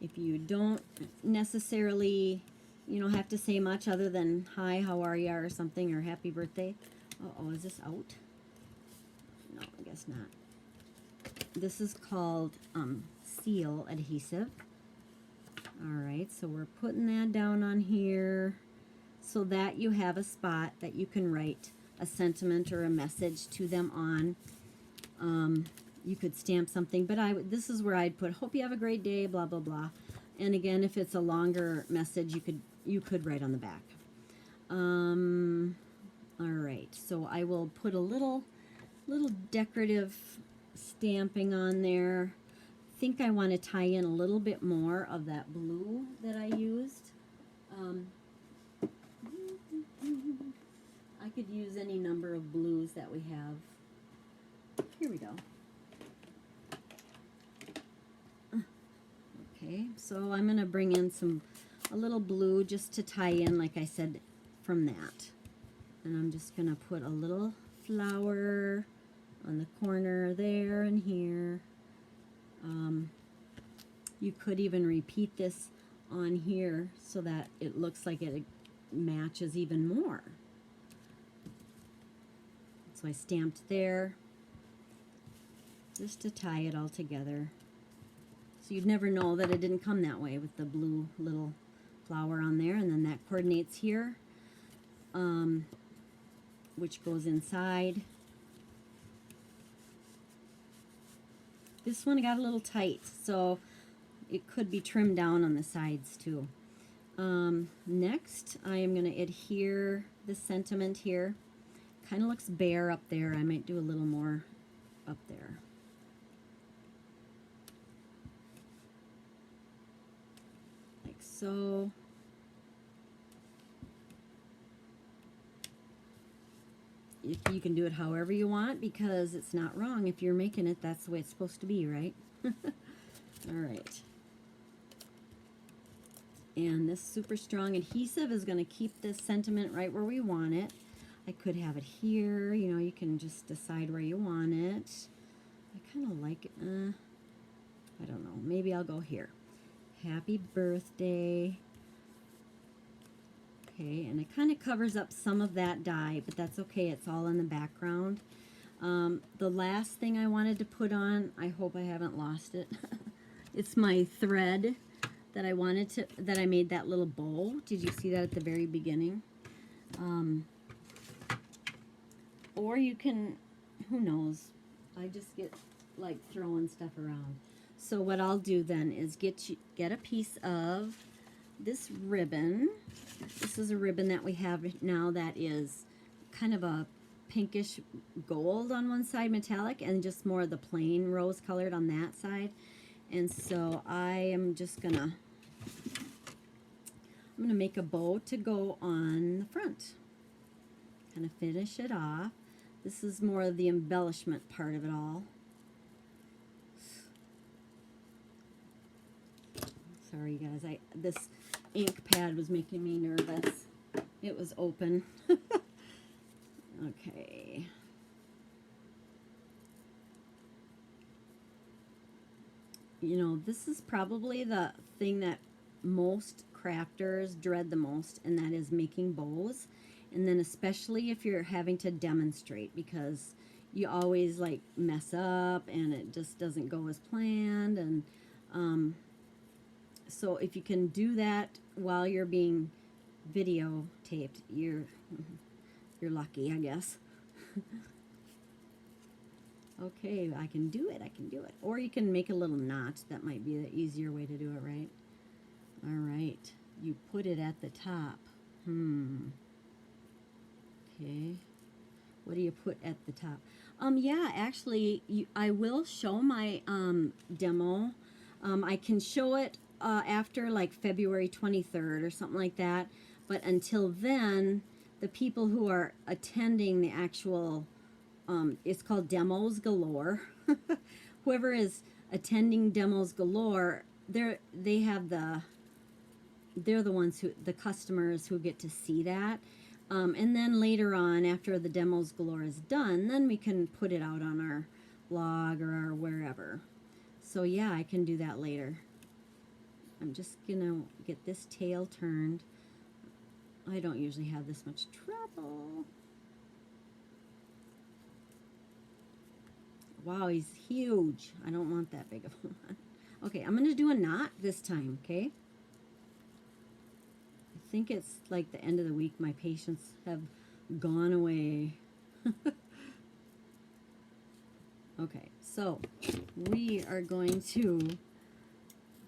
If you don't necessarily, you know, have to say much other than hi, how are ya, or something, or happy birthday. Uh-oh, is this out? No, I guess not. This is called seal adhesive. All right, so we're putting that down on here so that you have a spot that you can write a sentiment or a message to them on. you could stamp something, but this is where I'd put, hope you have a great day, blah, blah, blah. And again, if it's a longer message, you could write on the back. All right, so I will put a little decorative stamping on there. I think I want to tie in a little bit more of that blue that I used. I could use any number of blues that we have. Here we go. Okay, so I'm going to bring in a little blue just to tie in, like I said, from that. And I'm just going to put a little flower on the corner there and here. You could even repeat this on here so that it looks like it matches even more. So I stamped there just to tie it all together. So you'd never know that it didn't come that way with the blue little flower on there. And then that coordinates here, which goes inside. This one got a little tight, so it could be trimmed down on the sides too. Next, I am going to adhere the sentiment here. Kind of looks bare up there. I might do a little more up there. Like so. You can do it however you want because it's not wrong. If you're making it, that's the way it's supposed to be, right? All right. And this super strong adhesive is going to keep this sentiment right where we want it. I could have it here. You know, you can just decide where you want it. I kind of like it. I don't know. Maybe I'll go here. Happy birthday. Okay, and it kind of covers up some of that dye, but that's okay. It's all in the background. The last thing I wanted to put on, I hope I haven't lost it. It's my thread that I made that little bow. Did you see that at the very beginning? Or you can, who knows? I just get like throwing stuff around. So what I'll do then is get a piece of this ribbon. This is a ribbon that we have now that is kind of a pinkish gold on one side, metallic, and just more of the plain rose colored on that side. And so I am just gonna make a bow to go on the front. Kind of finish it off. This is more of the embellishment part of it all. Sorry guys, this ink pad was making me nervous. It was open. Okay. You know, this is probably the thing that most crafters dread the most, and that is making bows. And then especially if you're having to demonstrate, because you always like mess up and it just doesn't go as planned. And so if you can do that while you're being videotaped, you're lucky, I guess. Okay, I can do it, I can do it. Or you can make a little knot. That might be the easier way to do it, right? All right, you put it at the top. Okay, what do you put at the top? Yeah, actually, I will show my demo. I can show it after like February 23rd or something like that. But until then, the people who are attending the actual, it's called Demos Galore. Whoever is attending Demos Galore, they're the ones the customers who get to see that. And then later on, after the Demos Galore is done, then we can put it out on our blog or our wherever. So yeah, I can do that later. I'm just gonna get this tail turned. I don't usually have this much trouble. Wow, he's huge. I don't want that big of a one. Okay, I'm gonna do a knot this time, okay? I think it's like the end of the week. My patients have gone away. Okay, So we are going to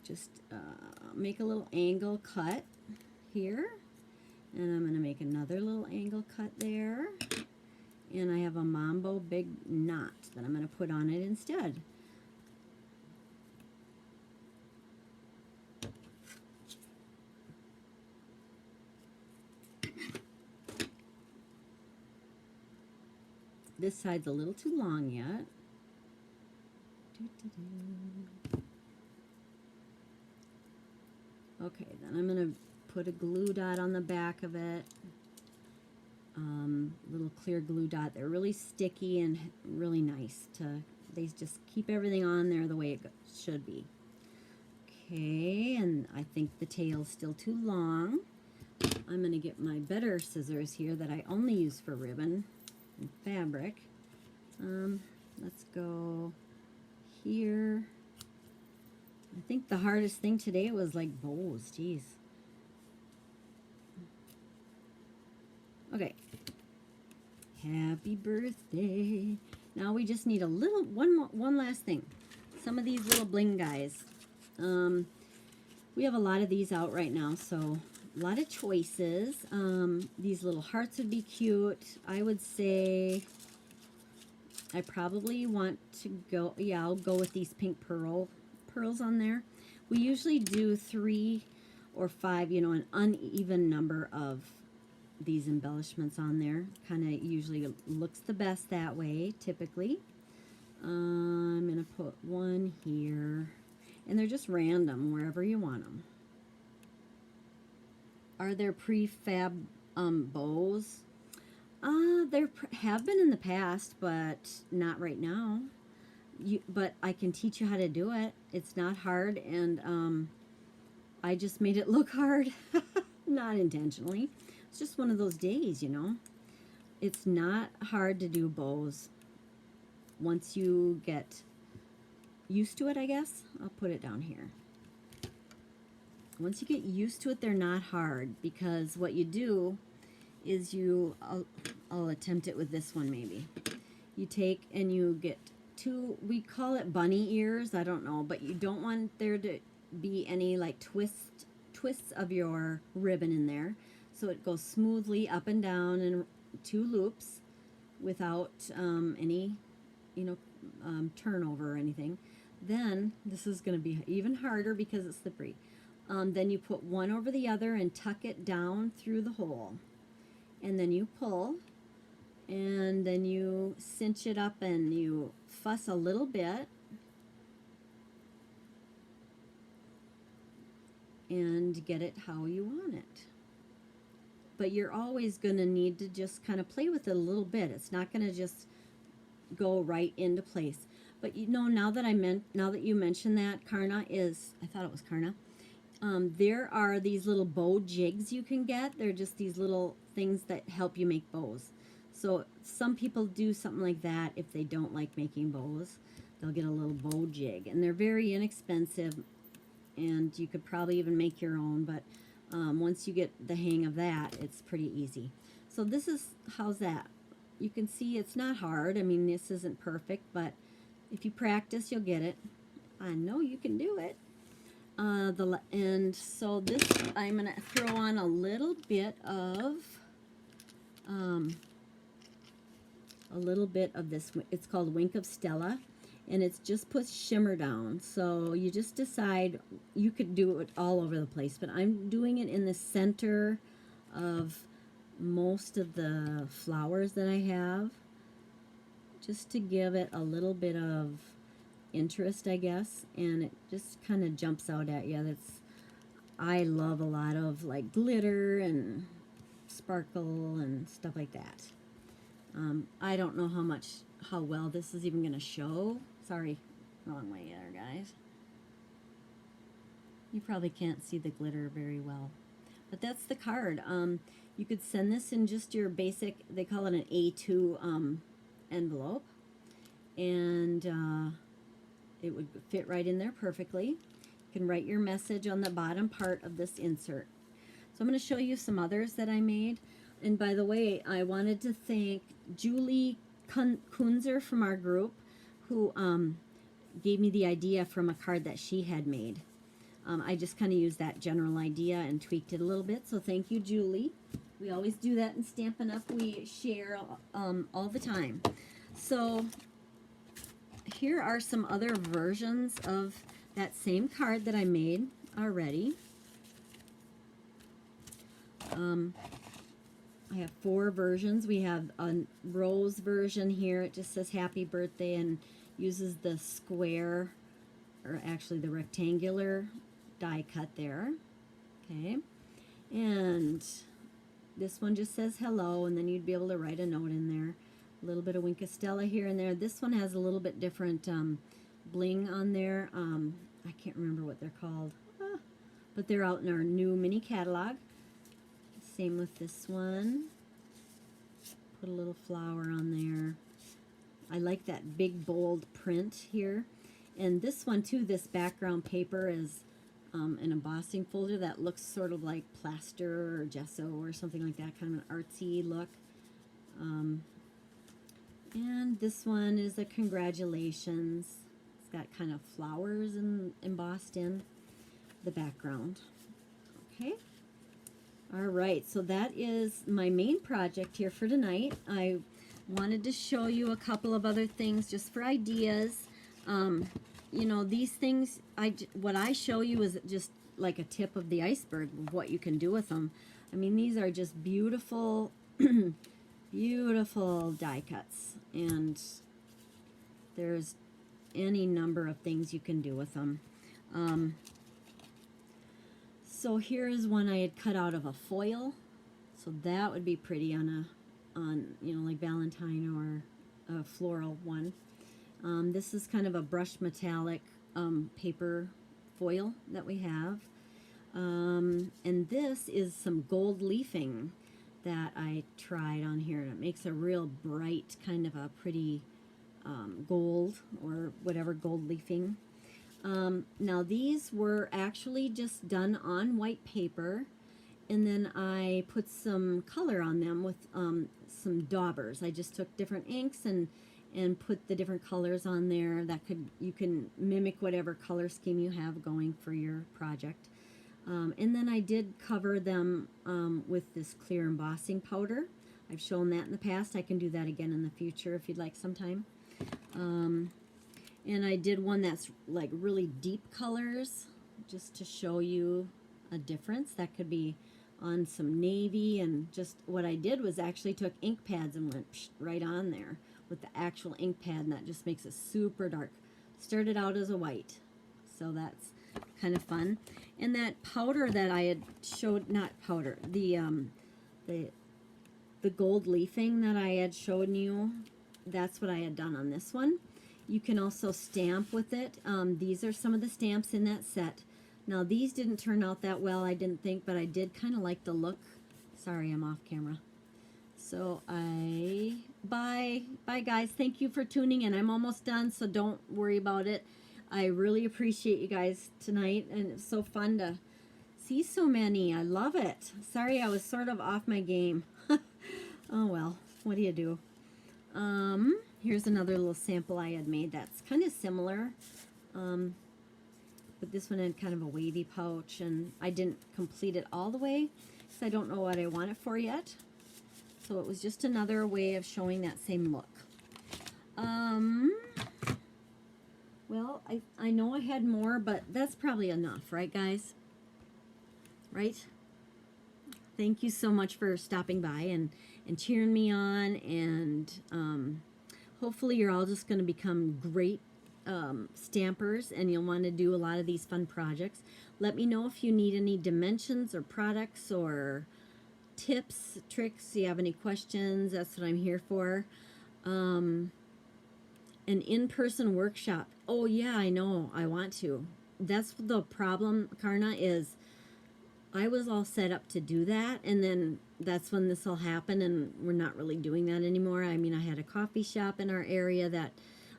just make a little angle cut here, and I'm going to make another little angle cut there, and I have a mambo big knot that I'm going to put on it instead. This side's a little too long yet. Okay, then I'm going to put a glue dot on the back of it. Little clear glue dot. They're really sticky and really nice. They just keep everything on there the way it should be. Okay, and I think the tail's still too long. I'm going to get my better scissors here that I only use for ribbon and fabric. Let's go here. I think the hardest thing today was like bows. Jeez. Okay. Happy birthday. Now we just need a little one last thing. Some of these little bling guys. We have a lot of these out right now, so a lot of choices. These little hearts would be cute. I would say I probably want to go, yeah, I'll go with these pink pearls on there. We usually do 3 or 5, you know, an uneven number of these embellishments on there. Kind of usually looks the best that way, typically. I'm going to put one here. And they're just random, wherever you want them. Are there prefab bows? There have been in the past, but not right now. But I can teach you how to do it. It's not hard, and I just made it look hard. Not intentionally. It's just one of those days, you know. It's not hard to do bows once you get used to it, I guess. I'll put it down here. Once you get used to it, they're not hard, because what you do is I'll attempt it with this one maybe. You take and you get 2, we call it bunny ears, I don't know, but you don't want there to be any like twists of your ribbon in there, so it goes smoothly up and down in 2 loops without any, you know, turnover or anything. Then this is going to be even harder because it's slippery. Then you put one over the other and tuck it down through the hole, and then you pull, and then you cinch it up and you fuss a little bit and get it how you want it. But you're always going to need to just kind of play with it a little bit. It's not going to just go right into place. But you know, now that you mentioned that, Karna is, I thought it was Karna. There are these little bow jigs you can get. They're just these little things that help you make bows. So some people do something like that if they don't like making bows. They'll get a little bow jig, and they're very inexpensive, and you could probably even make your own, but once you get the hang of that, it's pretty easy. So this is, how's that? You can see it's not hard. I mean, this isn't perfect, but if you practice, you'll get it. I know you can do it. And so this, I'm going to throw on a little bit of this. It's called Wink of Stella, and it's just puts shimmer down. So you just decide, you could do it all over the place, but I'm doing it in the center of most of the flowers that I have, just to give it a little bit of interest, I guess, and it just kind of jumps out at you. I love a lot of like glitter and sparkle and stuff like that. I don't know how well this is even going to show. Sorry, wrong way there, guys. You probably can't see the glitter very well, but that's the card. You could send this in just your basic, they call it an A2 envelope, and it would fit right in there perfectly. You can write your message on the bottom part of this insert. So I'm going to show you some others that I made. And by the way, I wanted to thank Julie Kunzer from our group who gave me the idea from a card that she had made. I just kind of used that general idea and tweaked it a little bit. So thank you, Julie. We always do that in Stampin' Up. We share all the time. So here are some other versions of that same card that I made already. I have 4 versions. We have a rose version here. It just says happy birthday and uses the square, or actually the rectangular die cut there. Okay. And this one just says hello, and then you'd be able to write a note in there. A little bit of Wink of Stella here and there. This one has a little bit different bling on there. I can't remember what they're called, but they're out in our new mini catalog. Same with this one. Put a little flower on there. I like that big bold print here. And this one too, this background paper is an embossing folder that looks sort of like plaster or gesso or something like that, kind of an artsy look. And this one is a congratulations. It's got kind of flowers embossed in the background. Okay. All right, so that is my main project here for tonight. I wanted to show you a couple of other things just for ideas. You know, these things, what I show you is just like a tip of the iceberg of what you can do with them. I mean, these are just beautiful, beautiful die cuts, and there's any number of things you can do with them. So here is one I had cut out of a foil, so that would be pretty on you know, like Valentine or a floral one. This is kind of a brushed metallic paper foil that we have. And this is some gold leafing that I tried on here. It makes a real bright, kind of a pretty gold or whatever gold leafing. Now these were actually just done on white paper, and then I put some color on them with some daubers. I just took different inks and put the different colors on there that you can mimic whatever color scheme you have going for your project. And then I did cover them with this clear embossing powder. I've shown that in the past. I can do that again in the future if you'd like sometime. And I did one that's like really deep colors just to show you a difference. That could be on some navy, and just what I did was actually took ink pads and went right on there with the actual ink pad, and that just makes it super dark. Started out as a white, so that's kind of fun. And that powder that I had showed, not powder, the gold leafing that I had shown you, that's what I had done on this one. You can also stamp with it. These are some of the stamps in that set. Now these didn't turn out that well, I didn't think, but I did kind of like the look. Sorry, I'm off camera. So bye guys. Thank you for tuning in. I'm almost done, so don't worry about it. I really appreciate you guys tonight, and it's so fun to see so many. I love it. Sorry, I was sort of off my game. Oh well, what do you do? Here's another little sample I had made that's kind of similar. But this one had kind of a wavy pouch, and I didn't complete it all the way because I don't know what I want it for yet. So it was just another way of showing that same look. Well, I know I had more, but that's probably enough, right guys? Right? Thank you so much for stopping by and cheering me on, and hopefully you're all just going to become great stampers, and you'll want to do a lot of these fun projects. Let me know if you need any dimensions or products or tips, tricks, you have any questions. That's what I'm here for. An in-person workshop. Oh yeah, I know, I want to. That's the problem, Karna, is I was all set up to do that, and then that's when this all happened, and we're not really doing that anymore. I mean, I had a coffee shop in our area that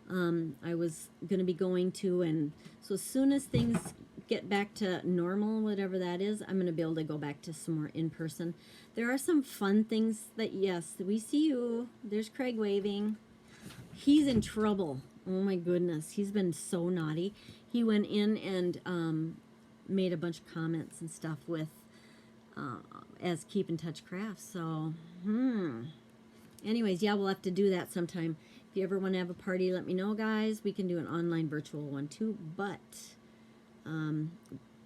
I was going to be going to, and so as soon as things get back to normal, whatever that is, I'm going to be able to go back to some more in-person. There are some fun things that, yes, we see you. There's Craig waving. He's in trouble. Oh my goodness, he's been so naughty. He went in and made a bunch of comments and stuff with as Keep in Touch Crafts. So, anyways, yeah, we'll have to do that sometime. If you ever want to have a party, let me know, guys. We can do an online virtual one too. But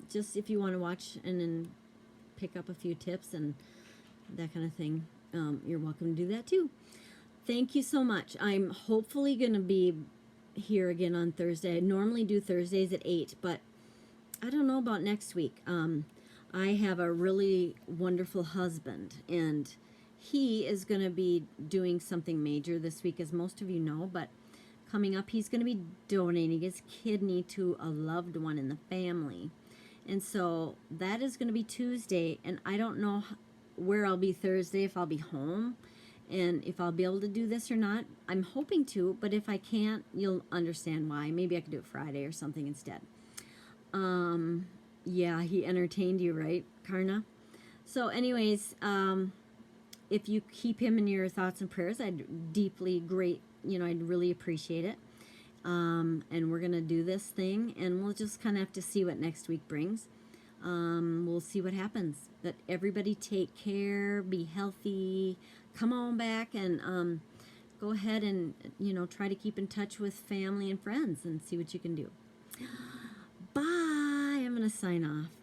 just if you want to watch and then pick up a few tips and that kind of thing, you're welcome to do that too. Thank you so much. I'm hopefully going to be here again on Thursday. I normally do Thursdays at 8, but I don't know about next week. I have a really wonderful husband, and he is going to be doing something major this week, as most of you know, but coming up, he's going to be donating his kidney to a loved one in the family. And so that is going to be Tuesday, and I don't know where I'll be Thursday, if I'll be home, and if I'll be able to do this or not. I'm hoping to, but if I can't, you'll understand why. Maybe I could do it Friday or something instead. Yeah, he entertained you, right, Karna? So anyways, if you keep him in your thoughts and prayers, I'd deeply I'd really appreciate it. And we're going to do this thing, and we'll just kind of have to see what next week brings. We'll see what happens. But everybody take care, be healthy, come on back, and go ahead and, try to keep in touch with family and friends and see what you can do. Bye. I'm going to sign off.